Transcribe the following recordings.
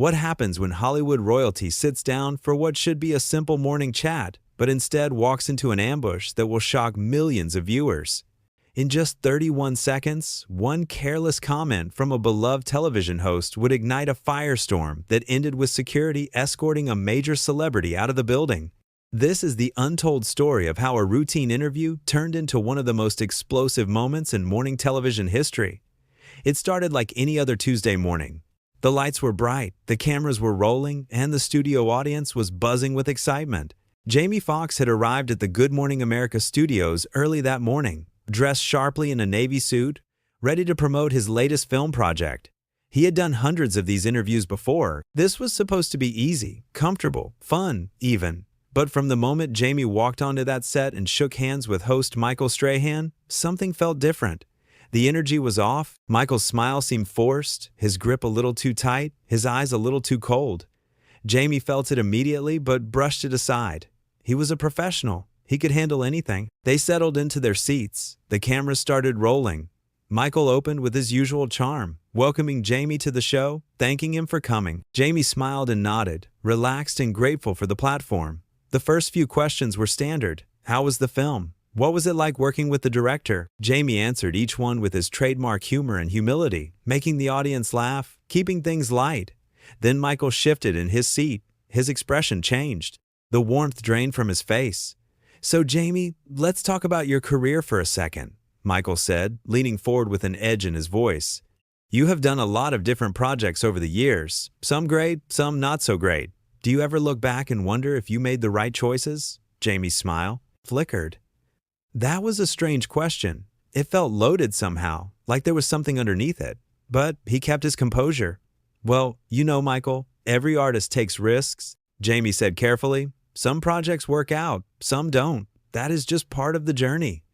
What happens when Hollywood royalty sits down for what should be a simple morning chat, but instead walks into an ambush that will shock millions of viewers? In just 31 seconds, one careless comment from a beloved television host would ignite a firestorm that ended with security escorting a major celebrity out of the building. This is the untold story of how a routine interview turned into one of the most explosive moments in morning television history. It started like any other Tuesday morning. The lights were bright, the cameras were rolling, and the studio audience was buzzing with excitement. Jamie Foxx had arrived at the Good Morning America studios early that morning, dressed sharply in a navy suit, ready to promote his latest film project. He had done hundreds of these interviews before. This was supposed to be easy, comfortable, fun, even. But from the moment Jamie walked onto that set and shook hands with host Michael Strahan, something felt different. The energy was off, Michael's smile seemed forced, his grip a little too tight, his eyes a little too cold. Jamie felt it immediately but brushed it aside. He was a professional. He could handle anything. They settled into their seats. The cameras started rolling. Michael opened with his usual charm, welcoming Jamie to the show, thanking him for coming. Jamie smiled and nodded, relaxed and grateful for the platform. The first few questions were standard. How was the film? What was it like working with the director? Jamie answered each one with his trademark humor and humility, making the audience laugh, keeping things light. Then Michael shifted in his seat. His expression changed. The warmth drained from his face. "So Jamie, let's talk about your career for a second," Michael said, leaning forward with an edge in his voice. "You have done a lot of different projects over the years, some great, some not so great. Do you ever look back and wonder if you made the right choices?" Jamie's smile flickered. That was a strange question. It felt loaded somehow, like there was something underneath it. But he kept his composure. "Well, you know, Michael, every artist takes risks," Jamie said carefully. "Some projects work out, some don't. That is just part of the journey.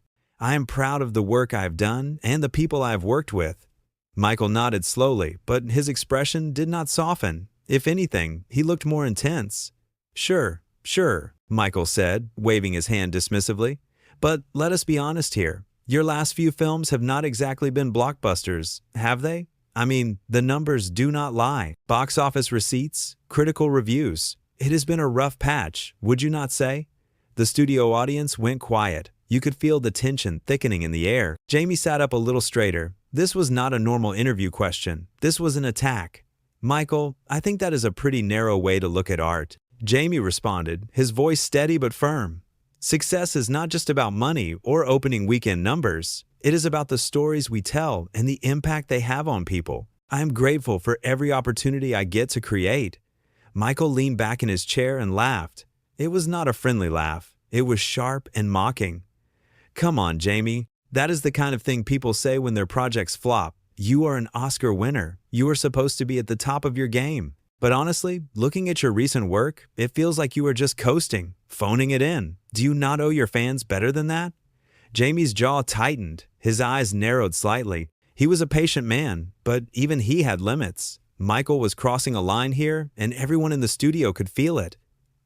I am proud of the work I have done and the people I have worked with." Michael nodded slowly, but his expression did not soften. If anything, he looked more intense. Sure, Michael said, waving his hand dismissively. "But let us be honest here. Your last few films have not exactly been blockbusters, have they? I mean, the numbers do not lie. Box office receipts, critical reviews. It has been a rough patch, would you not say?" The studio audience went quiet. You could feel the tension thickening in the air. Jamie sat up a little straighter. This was not a normal interview question. This was an attack. "Michael, I think that is a pretty narrow way to look at art," Jamie responded, his voice steady but firm. "Success is not just about money or opening weekend numbers. It is about the stories we tell and the impact they have on people. I am grateful for every opportunity I get to create." Michael leaned back in his chair and laughed. It was not a friendly laugh. It was sharp and mocking. "Come on, Jamie. That is the kind of thing people say when their projects flop. You are an Oscar winner. You are supposed to be at the top of your game. But honestly, looking at your recent work, it feels like you are just coasting, phoning it in. Do you not owe your fans better than that?" Jamie's jaw tightened. His eyes narrowed slightly. He was a patient man, but even he had limits. Michael was crossing a line here, and everyone in the studio could feel it.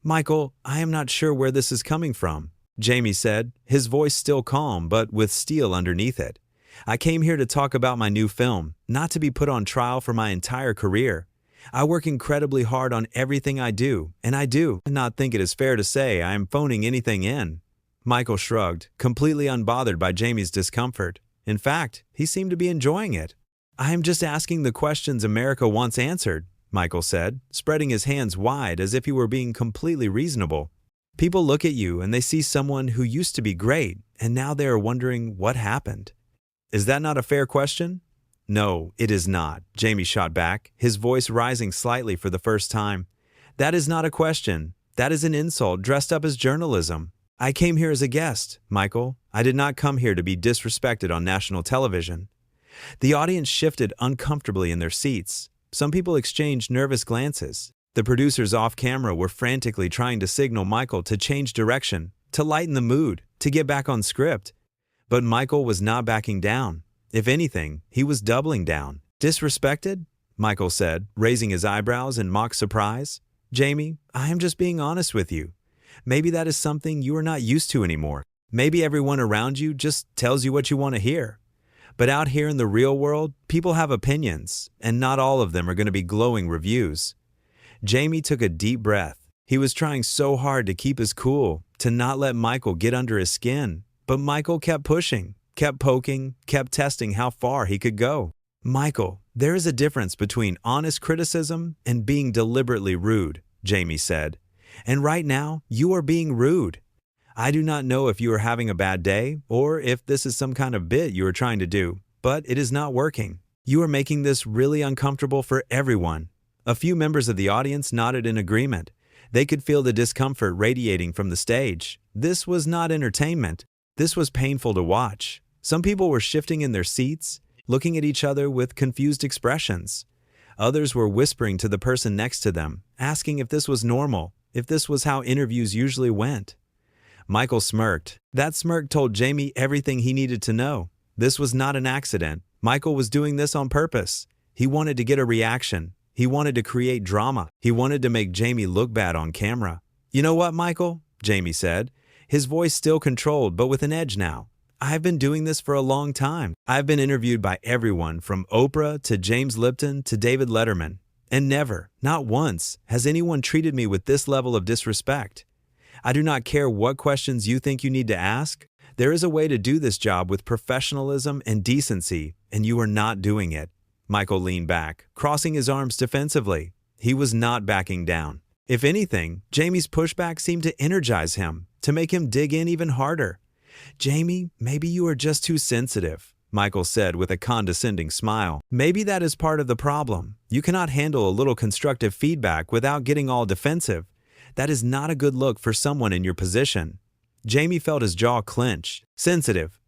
"Michael, I am not sure where this is coming from," Jamie said, his voice still calm but with steel underneath it. "I came here to talk about my new film, not to be put on trial for my entire career. I work incredibly hard on everything I do, and I do not think it is fair to say I am phoning anything in." Michael shrugged, completely unbothered by Jamie's discomfort. In fact, he seemed to be enjoying it. "I am just asking the questions America wants answered," Michael said, spreading his hands wide as if he were being completely reasonable. "People look at you and they see someone who used to be great, and now they are wondering what happened. Is that not a fair question?" "No, it is not," Jamie shot back, his voice rising slightly for the first time. "That is not a question. That is an insult dressed up as journalism. I came here as a guest, Michael. I did not come here to be disrespected on national television." The audience shifted uncomfortably in their seats. Some people exchanged nervous glances. The producers off camera were frantically trying to signal Michael to change direction, to lighten the mood, to get back on script. But Michael was not backing down. If anything, he was doubling down. "Disrespected?" Michael said, raising his eyebrows in mock surprise. "Jamie, I am just being honest with you. Maybe that is something you are not used to anymore. Maybe everyone around you just tells you what you want to hear. But out here in the real world, people have opinions, and not all of them are going to be glowing reviews. Jamie took a deep breath. He was trying so hard to keep his cool, to not let Michael get under his skin. But Michael kept pushing, kept poking, kept testing how far he could go. "Michael, there is a difference between honest criticism and being deliberately rude," Jamie said. "And right now, you are being rude. I do not know if you are having a bad day or if this is some kind of bit you are trying to do, but it is not working. You are making this really uncomfortable for everyone." A few members of the audience nodded in agreement. They could feel the discomfort radiating from the stage. This was not entertainment. This was painful to watch. Some people were shifting in their seats, looking at each other with confused expressions. Others were whispering to the person next to them, asking if this was normal, if this was how interviews usually went. Michael smirked. That smirk told Jamie everything he needed to know. This was not an accident. Michael was doing this on purpose. He wanted to get a reaction. He wanted to create drama. He wanted to make Jamie look bad on camera. "You know what, Michael?" Jamie said, his voice still controlled but with an edge now. "I've been doing this for a long time. I've been interviewed by everyone from Oprah to James Lipton to David Letterman. And never, not once, has anyone treated me with this level of disrespect. I do not care what questions you think you need to ask. There is a way to do this job with professionalism and decency, and you are not doing it." Michael leaned back, crossing his arms defensively. He was not backing down. If anything, Jamie's pushback seemed to energize him, to make him dig in even harder. "Jamie, maybe you are just too sensitive," Michael said with a condescending smile. "Maybe that is part of the problem. You cannot handle a little constructive feedback without getting all defensive. That is not a good look for someone in your position." Jamie felt his jaw clench. Sensitive.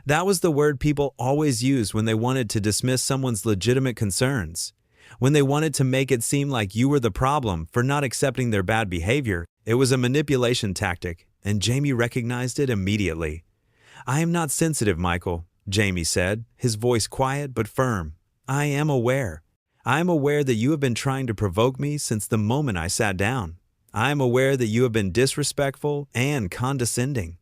That was the word people always used when they wanted to dismiss someone's legitimate concerns. When they wanted to make it seem like you were the problem for not accepting their bad behavior. It was a manipulation tactic, and Jamie recognized it immediately. "I am not sensitive, Michael," Jamie said, his voice quiet but firm. "I am aware. I am aware that you have been trying to provoke me since the moment I sat down. I am aware that you have been disrespectful and condescending.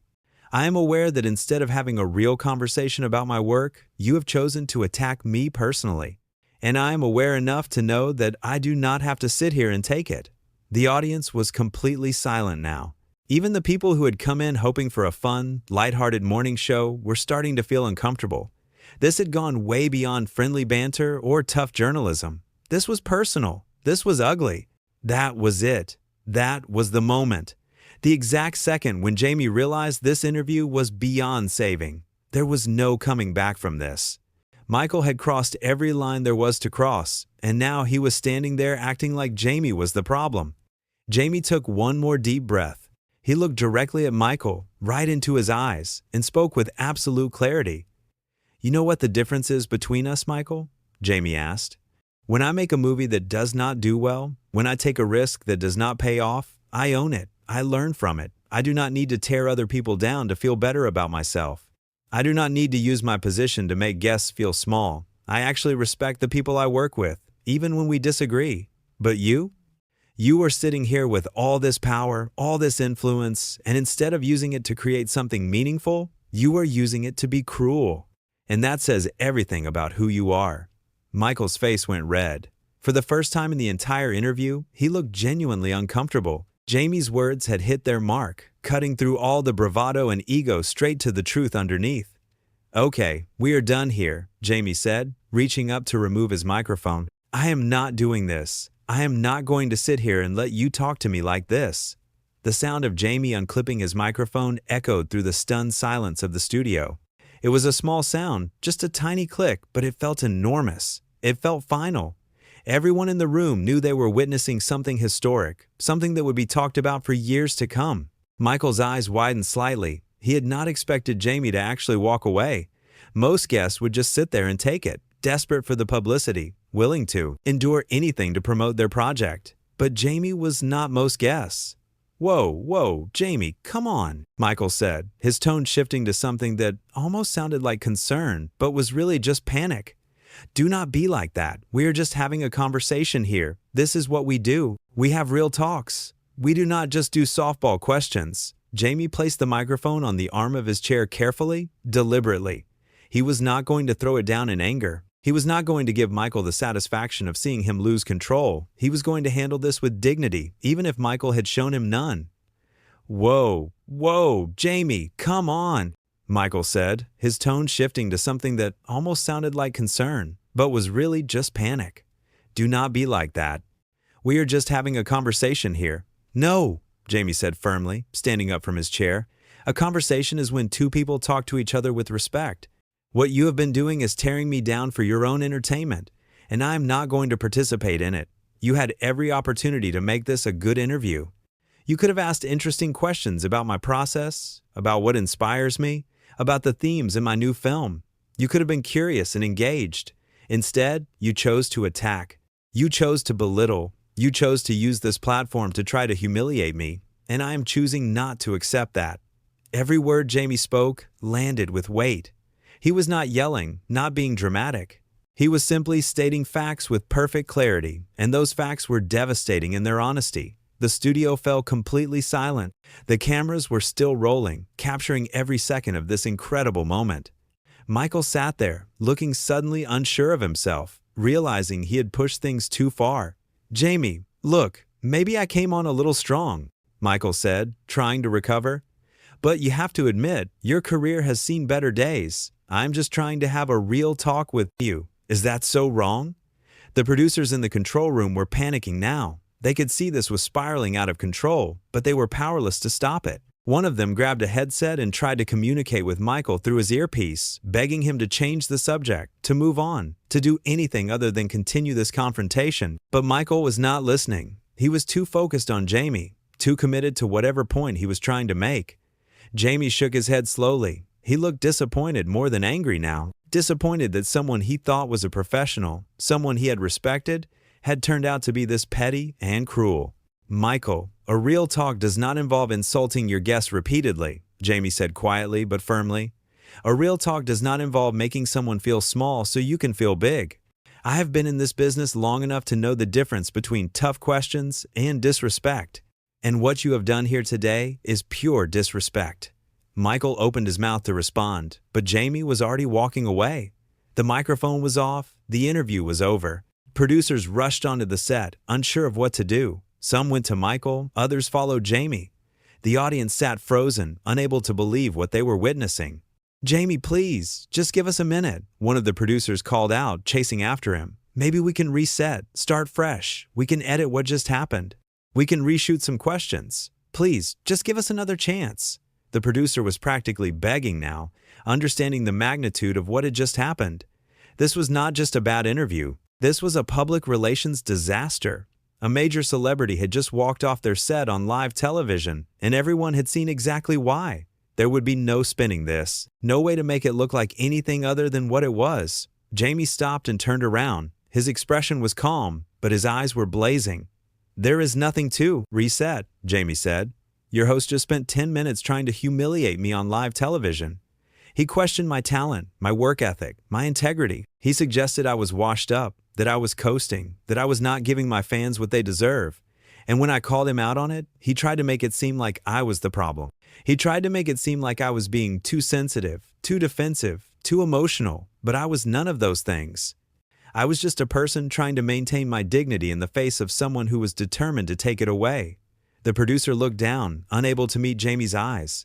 I am aware that instead of having a real conversation about my work, you have chosen to attack me personally. And I am aware enough to know that I do not have to sit here and take it." The audience was completely silent now. Even the people who had come in hoping for a fun, lighthearted morning show were starting to feel uncomfortable. This had gone way beyond friendly banter or tough journalism. This was personal. This was ugly. That was it. That was the moment. The exact second when Jamie realized this interview was beyond saving. There was no coming back from this. Michael had crossed every line there was to cross, and now he was standing there acting like Jamie was the problem. Jamie took one more deep breath. He looked directly at Michael, right into his eyes, and spoke with absolute clarity. "You know what the difference is between us, Michael?" Jamie asked. "When I make a movie that does not do well, when I take a risk that does not pay off, I own it. I learn from it. I do not need to tear other people down to feel better about myself. I do not need to use my position to make guests feel small. I actually respect the people I work with, even when we disagree. But you? You are sitting here with all this power, all this influence, and instead of using it to create something meaningful, you are using it to be cruel. And that says everything about who you are." Michael's face went red. For the first time in the entire interview, he looked genuinely uncomfortable. Jamie's words had hit their mark, cutting through all the bravado and ego straight to the truth underneath. "Okay, we are done here," Jamie said, reaching up to remove his microphone. "I am not doing this. I am not going to sit here and let you talk to me like this." The sound of Jamie unclipping his microphone echoed through the stunned silence of the studio. It was a small sound, just a tiny click, but it felt enormous. It felt final. Everyone in the room knew they were witnessing something historic, something that would be talked about for years to come. Michael's eyes widened slightly. He had not expected Jamie to actually walk away. Most guests would just sit there and take it, desperate for the publicity, willing to endure anything to promote their project. But Jamie was not most guests. Whoa, Jamie, come on," Michael said, his tone shifting to something that almost sounded like concern, but was really just panic. "Do not be like that. We are just having a conversation here. This is what we do. We have real talks. We do not just do softball questions." Jamie placed the microphone on the arm of his chair carefully, deliberately. He was not going to throw it down in anger. He was not going to give Michael the satisfaction of seeing him lose control. He was going to handle this with dignity, even if Michael had shown him none. Whoa, Jamie, come on, Michael said, his tone shifting to something that almost sounded like concern, but was really just panic. Do not be like that. We are just having a conversation here. No, Jamie said firmly, standing up from his chair. A conversation is when two people talk to each other with respect. What you have been doing is tearing me down for your own entertainment, and I am not going to participate in it. You had every opportunity to make this a good interview. You could have asked interesting questions about my process, about what inspires me, about the themes in my new film. You could have been curious and engaged. Instead, you chose to attack. You chose to belittle. You chose to use this platform to try to humiliate me, and I am choosing not to accept that. Every word Jamie spoke landed with weight. He was not yelling, not being dramatic. He was simply stating facts with perfect clarity, and those facts were devastating in their honesty. The studio fell completely silent. The cameras were still rolling, capturing every second of this incredible moment. Michael sat there, looking suddenly unsure of himself, realizing he had pushed things too far. Jamie, look, maybe I came on a little strong, Michael said, trying to recover. But you have to admit, your career has seen better days. I'm just trying to have a real talk with you. Is that so wrong? The producers in the control room were panicking now. They could see this was spiraling out of control, but they were powerless to stop it. One of them grabbed a headset and tried to communicate with Michael through his earpiece, begging him to change the subject, to move on, to do anything other than continue this confrontation. But Michael was not listening. He was too focused on Jamie, too committed to whatever point he was trying to make. Jamie shook his head slowly. He looked disappointed more than angry now. Disappointed that someone he thought was a professional, someone he had respected, had turned out to be this petty and cruel. Michael, a real talk does not involve insulting your guests repeatedly, Jamie said quietly but firmly. A real talk does not involve making someone feel small so you can feel big. I have been in this business long enough to know the difference between tough questions and disrespect. And what you have done here today is pure disrespect. Michael opened his mouth to respond, but Jamie was already walking away. The microphone was off, the interview was over. Producers rushed onto the set, unsure of what to do. Some went to Michael, others followed Jamie. The audience sat frozen, unable to believe what they were witnessing. Jamie, please, just give us a minute, one of the producers called out, chasing after him. Maybe we can reset, start fresh. We can edit what just happened. We can reshoot some questions. Please, just give us another chance. The producer was practically begging now, understanding the magnitude of what had just happened. This was not just a bad interview. This was a public relations disaster. A major celebrity had just walked off their set on live television, and everyone had seen exactly why. There would be no spinning this, no way to make it look like anything other than what it was. Jamie stopped and turned around. His expression was calm, but his eyes were blazing. There is nothing to reset, Jamie said. Your host just spent 10 minutes trying to humiliate me on live television. He questioned my talent, my work ethic, my integrity. He suggested I was washed up, that I was coasting, that I was not giving my fans what they deserve. And when I called him out on it, he tried to make it seem like I was the problem. He tried to make it seem like I was being too sensitive, too defensive, too emotional, but I was none of those things. I was just a person trying to maintain my dignity in the face of someone who was determined to take it away. The producer looked down, unable to meet Jamie's eyes.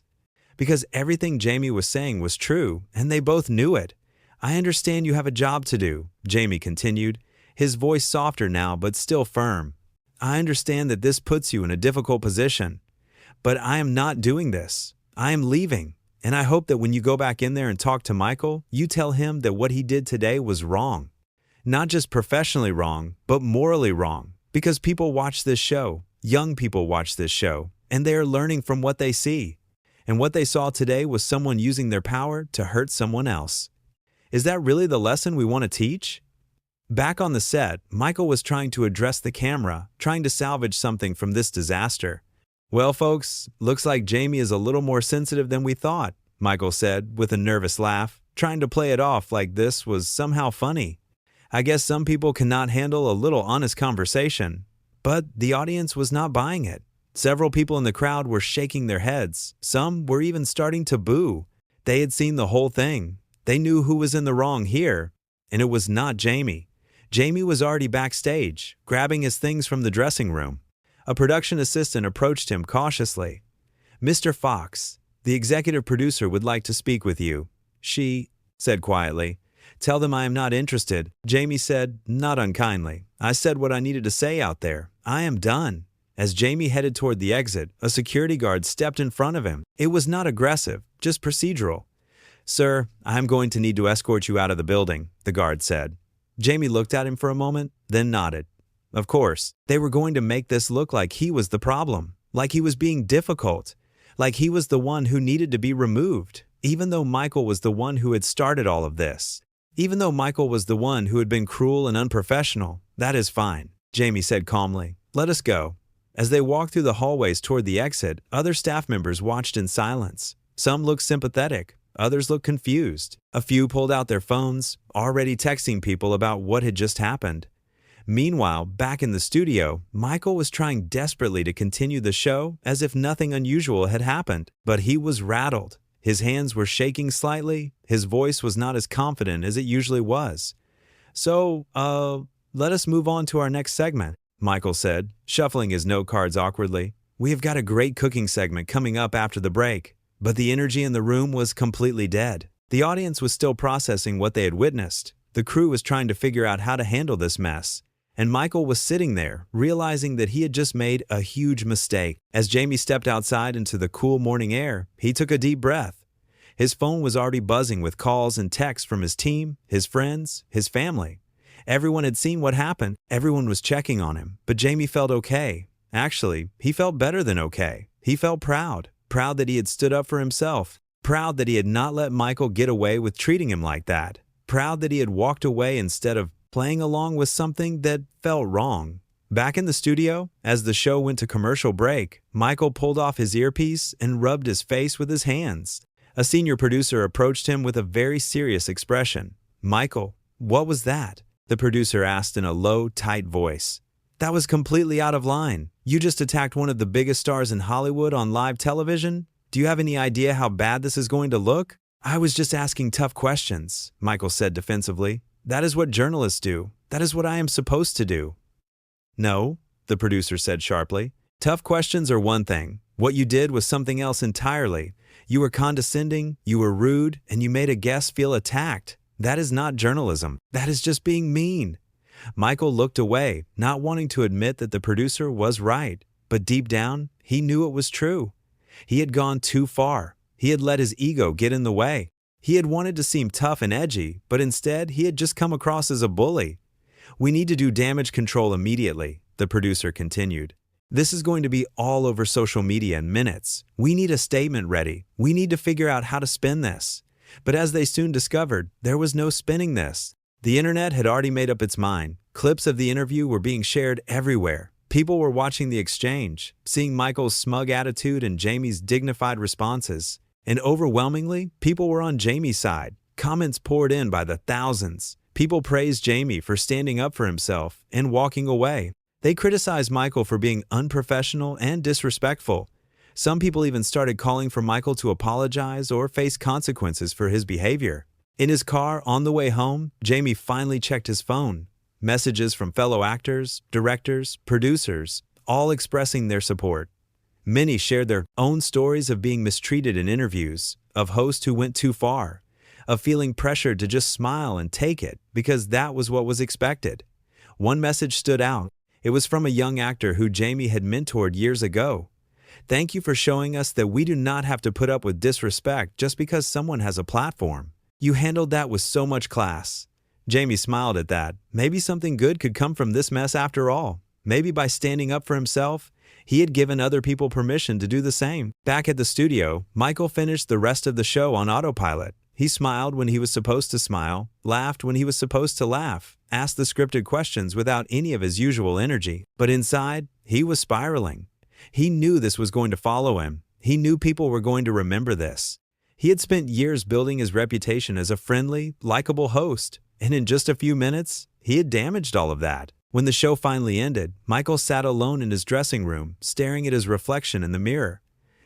Because everything Jamie was saying was true, and they both knew it. I understand you have a job to do, Jamie continued, his voice softer now but still firm. I understand that this puts you in a difficult position. But I am not doing this. I am leaving. And I hope that when you go back in there and talk to Michael, you tell him that what he did today was wrong. Not just professionally wrong, but morally wrong. Because people watch this show. Young people watch this show, and they are learning from what they see. And what they saw today was someone using their power to hurt someone else. Is that really the lesson we want to teach? Back on the set, Michael was trying to address the camera, trying to salvage something from this disaster. Well, folks, looks like Jamie is a little more sensitive than we thought, Michael said with a nervous laugh, trying to play it off like this was somehow funny. I guess some people cannot handle a little honest conversation. But the audience was not buying it. Several people in the crowd were shaking their heads. Some were even starting to boo. They had seen the whole thing. They knew who was in the wrong here. and it was not Jamie. Jamie was already backstage, grabbing his things from the dressing room. A production assistant approached him cautiously. "Mr. Foxx, the executive producer would like to speak with you," she said quietly. "Tell them I am not interested," Jamie said, not unkindly. "I said what I needed to say out there. I am done." As Jamie headed toward the exit, a security guard stepped in front of him. It was not aggressive, just procedural. "Sir, I am going to need to escort you out of the building," the guard said. Jamie looked at him for a moment, then nodded. Of course, they were going to make this look like he was the problem, like he was being difficult, like he was the one who needed to be removed, even though Michael was the one who had started all of this. Even though Michael was the one who had been cruel and unprofessional. "That is fine," Jamie said calmly. "Let us go." As they walked through the hallways toward the exit, other staff members watched in silence. Some looked sympathetic, others looked confused. A few pulled out their phones, already texting people about what had just happened. Meanwhile, back in the studio, Michael was trying desperately to continue the show as if nothing unusual had happened. But he was rattled. His hands were shaking slightly, his voice was not as confident as it usually was. "So, let us move on to our next segment," Michael said, shuffling his note cards awkwardly. "We have got a great cooking segment coming up after the break." But the energy in the room was completely dead. The audience was still processing what they had witnessed. The crew was trying to figure out how to handle this mess. And Michael was sitting there, realizing that he had just made a huge mistake. As Jamie stepped outside into the cool morning air, he took a deep breath. His phone was already buzzing with calls and texts from his team, his friends, his family. Everyone had seen what happened. Everyone was checking on him. But Jamie felt okay. Actually, he felt better than okay. He felt proud. Proud that he had stood up for himself. Proud that he had not let Michael get away with treating him like that. Proud that he had walked away instead of playing along with something that felt wrong. Back in the studio, as the show went to commercial break, Michael pulled off his earpiece and rubbed his face with his hands. A senior producer approached him with a very serious expression. "Michael, what was that?" the producer asked in a low, tight voice. "That was completely out of line. You just attacked one of the biggest stars in Hollywood on live television. Do you have any idea how bad this is going to look?" "I was just asking tough questions," Michael said defensively. "That is what journalists do. That is what I am supposed to do." "No," the producer said sharply. "Tough questions are one thing. What you did was something else entirely. You were condescending, you were rude, and you made a guest feel attacked. That is not journalism. That is just being mean." Michael looked away, not wanting to admit that the producer was right. But deep down, he knew it was true. He had gone too far. He had let his ego get in the way. He had wanted to seem tough and edgy, but instead he had just come across as a bully. "We need to do damage control immediately," the producer continued. "This is going to be all over social media in minutes. We need a statement ready. We need to figure out how to spin this." But as they soon discovered, there was no spinning this. The internet had already made up its mind. Clips of the interview were being shared everywhere. People were watching the exchange, seeing Michael's smug attitude and Jamie's dignified responses. And overwhelmingly, people were on Jamie's side. Comments poured in by the thousands. People praised Jamie for standing up for himself and walking away. They criticized Michael for being unprofessional and disrespectful. Some people even started calling for Michael to apologize or face consequences for his behavior. In his car on the way home, Jamie finally checked his phone. Messages from fellow actors, directors, producers, all expressing their support. Many shared their own stories of being mistreated in interviews, of hosts who went too far, of feeling pressured to just smile and take it because that was what was expected. One message stood out. It was from a young actor who Jamie had mentored years ago. "Thank you for showing us that we do not have to put up with disrespect just because someone has a platform. You handled that with so much class." Jamie smiled at that. Maybe something good could come from this mess after all. Maybe by standing up for himself, he had given other people permission to do the same. Back at the studio, Michael finished the rest of the show on autopilot. He smiled when he was supposed to smile, laughed when he was supposed to laugh, asked the scripted questions without any of his usual energy. But inside, he was spiraling. He knew this was going to follow him. He knew people were going to remember this. He had spent years building his reputation as a friendly, likable host, and in just a few minutes, he had damaged all of that. When the show finally ended, Michael sat alone in his dressing room, staring at his reflection in the mirror.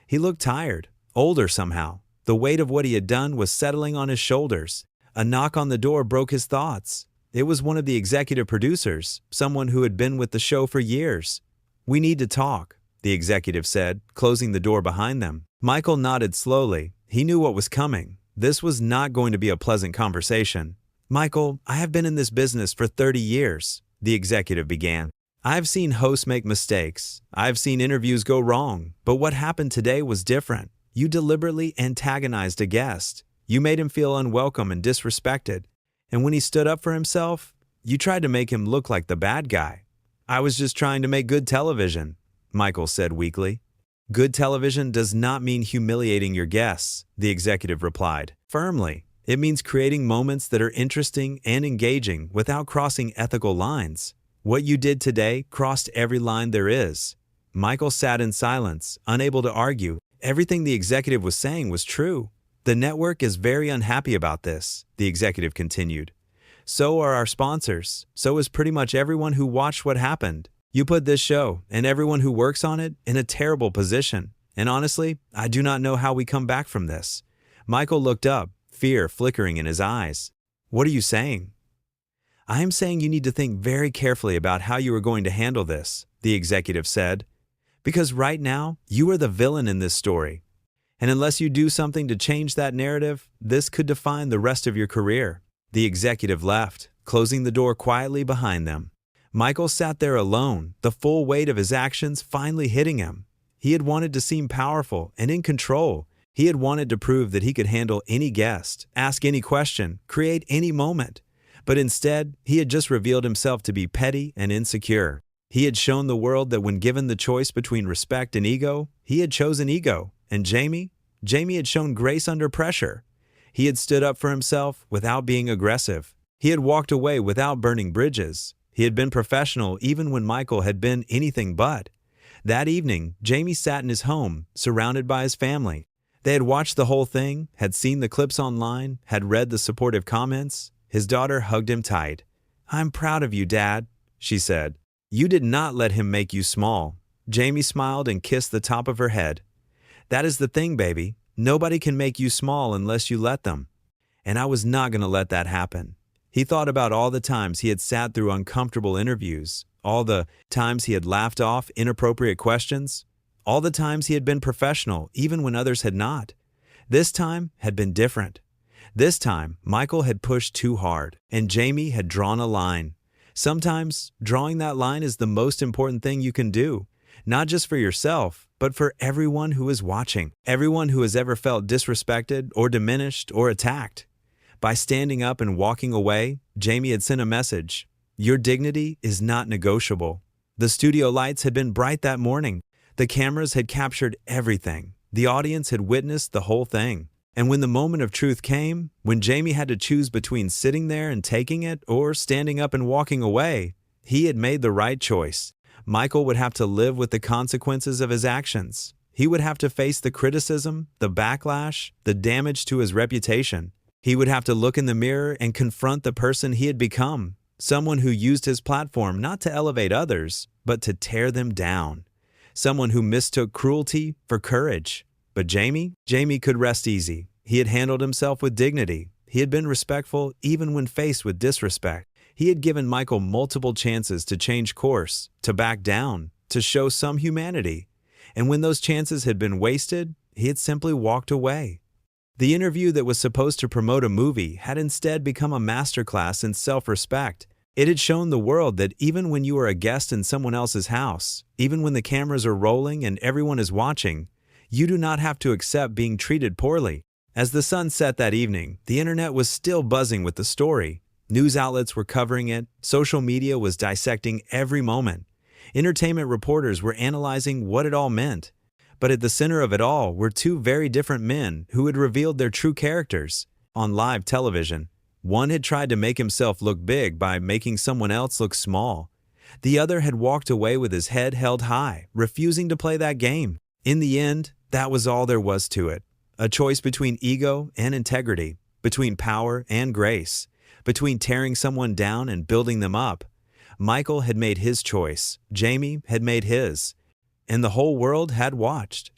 He looked tired, older somehow. The weight of what he had done was settling on his shoulders. A knock on the door broke his thoughts. It was one of the executive producers, someone who had been with the show for years. "We need to talk," the executive said, closing the door behind them. Michael nodded slowly. He knew what was coming. This was not going to be a pleasant conversation. "Michael, I have been in this business for 30 years, the executive began. "I've seen hosts make mistakes. I've seen interviews go wrong. But what happened today was different. You deliberately antagonized a guest. You made him feel unwelcome and disrespected. And when he stood up for himself, you tried to make him look like the bad guy." "I was just trying to make good television," Michael said weakly. "Good television does not mean humiliating your guests," the executive replied firmly. "It means creating moments that are interesting and engaging without crossing ethical lines. What you did today crossed every line there is." Michael sat in silence, unable to argue. Everything the executive was saying was true. "The network is very unhappy about this," the executive continued. "So are our sponsors. So is pretty much everyone who watched what happened. You put this show, and everyone who works on it, in a terrible position. And honestly, I do not know how we come back from this." Michael looked up, fear flickering in his eyes. "What are you saying?" "I am saying you need to think very carefully about how you are going to handle this," the executive said. "Because right now, you are the villain in this story. And unless you do something to change that narrative, this could define the rest of your career." The executive left, closing the door quietly behind them. Michael sat there alone, the full weight of his actions finally hitting him. He had wanted to seem powerful and in control. He had wanted to prove that he could handle any guest, ask any question, create any moment. But instead, he had just revealed himself to be petty and insecure. He had shown the world that when given the choice between respect and ego, he had chosen ego. And Jamie had shown grace under pressure. He had stood up for himself without being aggressive. He had walked away without burning bridges. He had been professional even when Michael had been anything but. That evening, Jamie sat in his home, surrounded by his family. They had watched the whole thing, had seen the clips online, had read the supportive comments. His daughter hugged him tight. "I'm proud of you, Dad," she said. "You did not let him make you small." Jamie smiled and kissed the top of her head. "That is the thing, baby. Nobody can make you small unless you let them. And I was not going to let that happen." He thought about all the times he had sat through uncomfortable interviews, all the times he had laughed off inappropriate questions, all the times he had been professional even when others had not. This time had been different. This time, Michael had pushed too hard, and Jamie had drawn a line. Sometimes, drawing that line is the most important thing you can do, not just for yourself, but for everyone who is watching, everyone who has ever felt disrespected or diminished or attacked. By standing up and walking away, Jamie had sent a message. Your dignity is not negotiable. The studio lights had been bright that morning. The cameras had captured everything. The audience had witnessed the whole thing. And when the moment of truth came, when Jamie had to choose between sitting there and taking it or standing up and walking away, he had made the right choice. Michael would have to live with the consequences of his actions. He would have to face the criticism, the backlash, the damage to his reputation. He would have to look in the mirror and confront the person he had become, someone who used his platform not to elevate others, but to tear them down. Someone who mistook cruelty for courage. But Jamie could rest easy. He had handled himself with dignity. He had been respectful even when faced with disrespect. He had given Michael multiple chances to change course, to back down, to show some humanity. And when those chances had been wasted, he had simply walked away. The interview that was supposed to promote a movie had instead become a masterclass in self-respect. It had shown the world that even when you are a guest in someone else's house, even when the cameras are rolling and everyone is watching, you do not have to accept being treated poorly. As the sun set that evening, the internet was still buzzing with the story. News outlets were covering it, social media was dissecting every moment. Entertainment reporters were analyzing what it all meant. But at the center of it all were two very different men who had revealed their true characters on live television. One had tried to make himself look big by making someone else look small. The other had walked away with his head held high, refusing to play that game. In the end, that was all there was to it. A choice between ego and integrity, between power and grace, between tearing someone down and building them up. Michael had made his choice. Jamie had made his. And the whole world had watched.